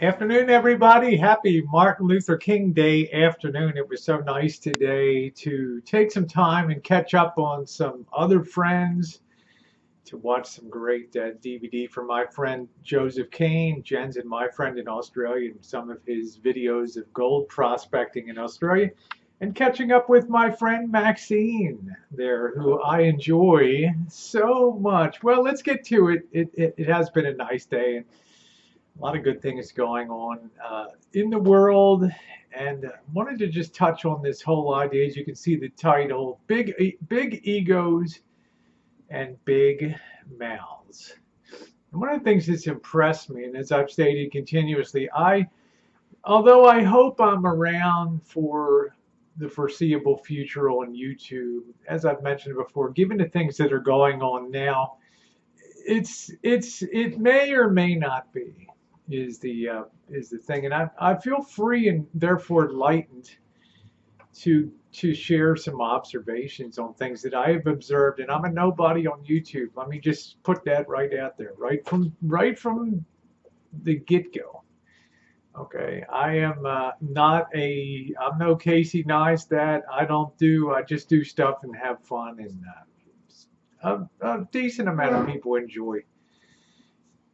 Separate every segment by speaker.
Speaker 1: Afternoon, everybody. Happy Martin Luther King Day afternoon. It was so nice today to take some time and catch up on some other friends, to watch some great DVD from my friend Joseph Kane, Jen's and my friend in Australia, and some of his videos of gold prospecting in Australia, and catching up with my friend Maxine there, who I enjoy so much. Well, let's get to it. It has been a nice day, and a lot of good things going on in the world, and wanted to just touch on this whole idea. As you can see, the title: big egos and big mouths. And one of the things that's impressed me, and as I've stated continuously, although I hope I'm around for the foreseeable future on YouTube, as I've mentioned before, given the things that are going on now, it may or may not be is the thing, and I feel free and therefore enlightened to share some observations on things that I have observed. And I'm a nobody on YouTube. Let me just put that right out there, right from the get go. Okay, I am I'm no Casey Neistat. I just do stuff and have fun, and a decent amount of people enjoy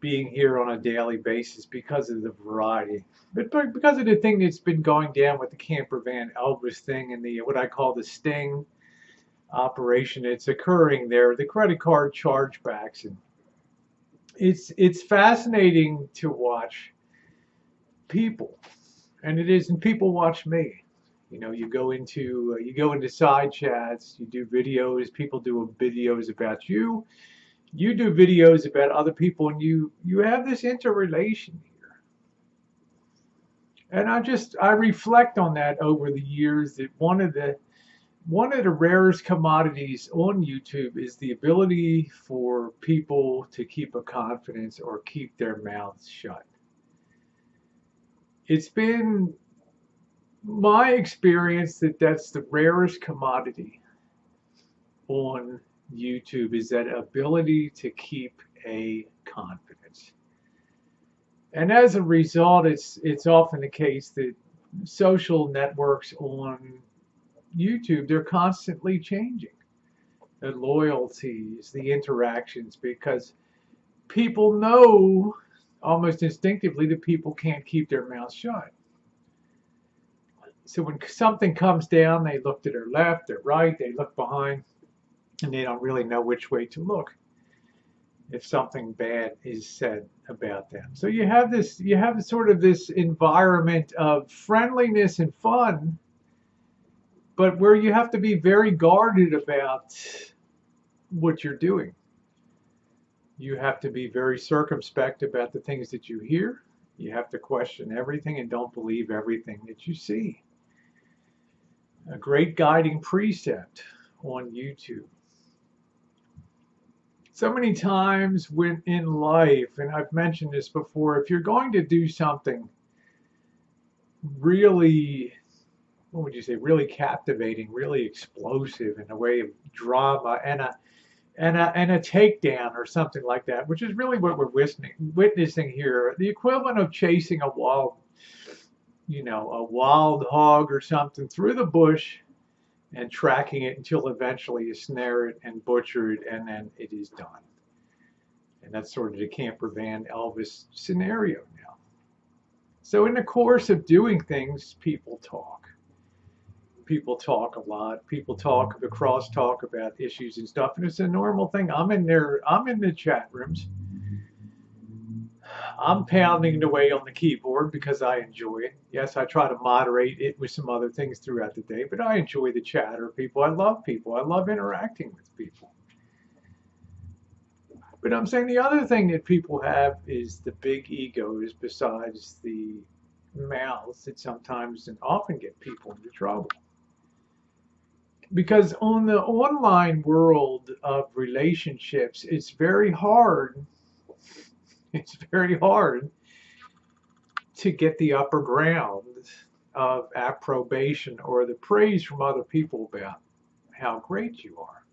Speaker 1: being here on a daily basis because of the variety. But because of the thing that's been going down with the camper van Elvis thing and the what I call the sting operation that's occurring there, the credit card chargebacks, and it's fascinating to watch people, and it is, and people watch me. You know, you go into side chats, you do videos, people do videos about you, you do videos about other people, and you have this interrelation here. And I reflect on that over the years, that one of the rarest commodities on YouTube is the ability for people to keep a confidence or keep their mouths shut. It's been my experience that that's the rarest commodity on YouTube, is that ability to keep a confidence. And as a result, it's often the case that social networks on YouTube, they're constantly changing the loyalties, the interactions, because people know almost instinctively that people can't keep their mouths shut. So when something comes down, they look to their left, their right, they look behind, and they don't really know which way to look if something bad is said about them. So you have sort of this environment of friendliness and fun, but where you have to be very guarded about what you're doing. You have to be very circumspect about the things that you hear. You have to question everything and don't believe everything that you see. A great guiding precept on YouTube. So many times when in life, and I've mentioned this before, if you're going to do something really, what would you say, really captivating, really explosive in a way of drama and a takedown or something like that, which is really what we're witnessing here, the equivalent of chasing a wild hog or something through the bush and tracking it until eventually you snare it and butcher it, and then it is done. And that's sort of the camper van Elvis scenario now. So in the course of doing things, people talk. People talk a lot. People talk, the cross talk about issues and stuff, and it's a normal thing. I'm in there. I'm in the chat rooms. I'm pounding away on the keyboard because I enjoy it. Yes, I try to moderate it with some other things throughout the day, but I enjoy the chatter of people. I love people. I love interacting with people. But I'm saying the other thing that people have is the big egos, besides the mouths that sometimes and often get people into trouble. Because on the online world of relationships, it's very hard to get the upper ground of approbation or the praise from other people about how great you are.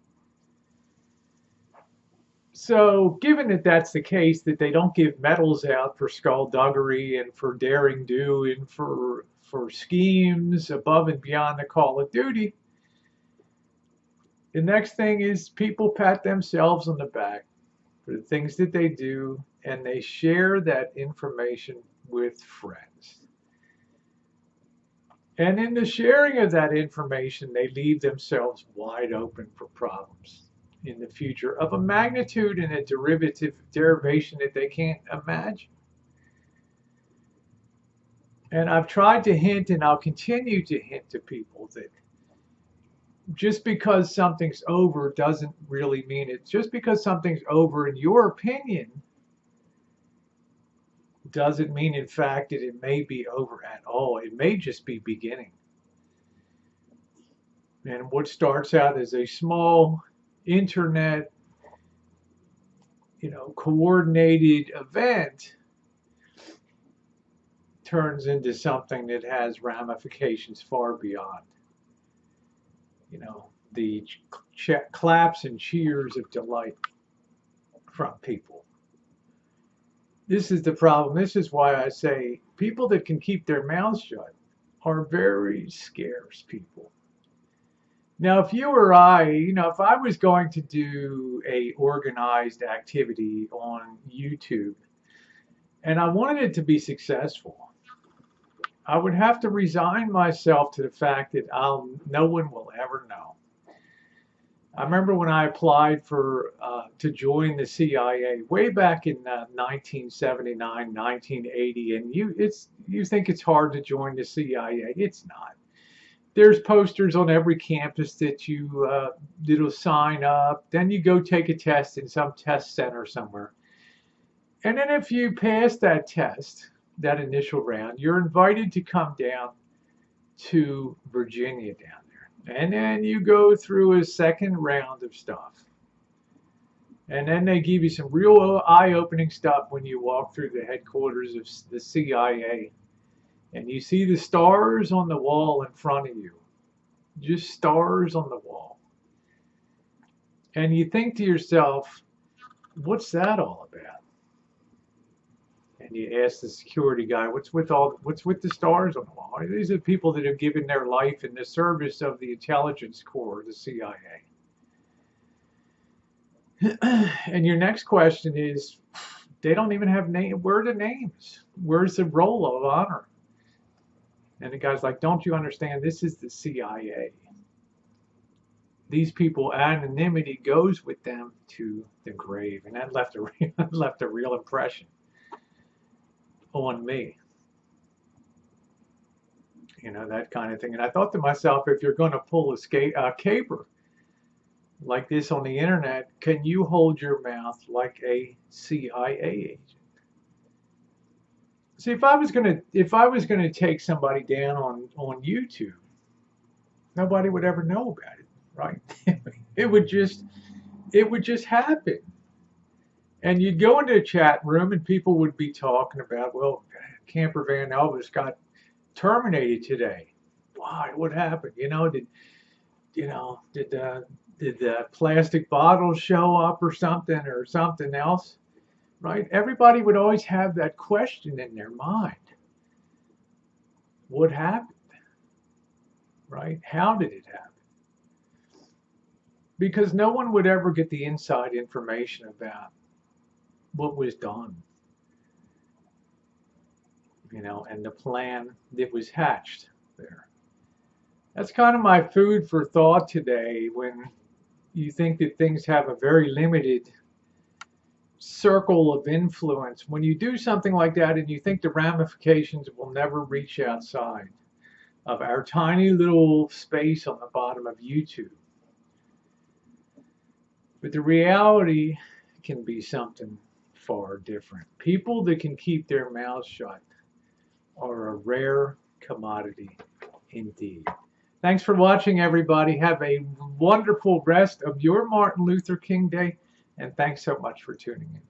Speaker 1: So, given that that's the case, that they don't give medals out for skullduggery and for daring do and for schemes above and beyond the call of duty, the next thing is people pat themselves on the back for the things that they do, and they share that information with friends. And in the sharing of that information, they leave themselves wide open for problems in the future of a magnitude and a derivation that they can't imagine. And I've tried to hint, and I'll continue to hint to people that just because something's over doesn't really mean it. Just because something's over, in your opinion, doesn't mean, in fact, that it may be over at all. It may just be beginning. And what starts out as a small internet, coordinated event turns into something that has ramifications far beyond, the claps and cheers of delight from people. This is the problem. This is why I say people that can keep their mouths shut are very scarce people. Now, if you or I, if I was going to do a organized activity on YouTube and I wanted it to be successful, I would have to resign myself to the fact that no one will ever know. I remember when I applied to join the CIA way back in 1979, 1980, and you think it's hard to join the CIA. It's not. There's posters on every campus that that'll sign up. Then you go take a test in some test center somewhere. And then if you pass that test, that initial round, you're invited to come down to Virginia down there. And then you go through a second round of stuff. And then they give you some real eye-opening stuff when you walk through the headquarters of the CIA. And you see the stars on the wall in front of you. Just stars on the wall. And you think to yourself, what's that all about? And you ask the security guy, what's with the stars on the wall? These are people that have given their life in the service of the intelligence corps, the CIA. And your next question is, they don't even have names. Where are the names? Where's the roll of honor? And the guy's like, don't you understand? This is the CIA. These people, anonymity goes with them to the grave. And that left a real impression on me. That kind of thing. And I thought to myself, if you're going to pull a caper like this on the internet, can you hold your mouth like a CIA agent? See, if I was gonna take somebody down on YouTube, nobody would ever know about it, right? It would just happen. And you'd go into a chat room and people would be talking about, well, Camper Van Elvis got terminated today. Why? What happened? Did the plastic bottles show up or something else? Right? Everybody would always have that question in their mind. What happened? Right? How did it happen? Because no one would ever get the inside information about what was done. And the plan that was hatched there. That's kind of my food for thought today when you think that things have a very limited circle of influence. When you do something like that and you think the ramifications will never reach outside of our tiny little space on the bottom of YouTube. But the reality can be something far different. People that can keep their mouths shut are a rare commodity indeed. Thanks for watching, everybody. Have a wonderful rest of your Martin Luther King Day, and thanks so much for tuning in.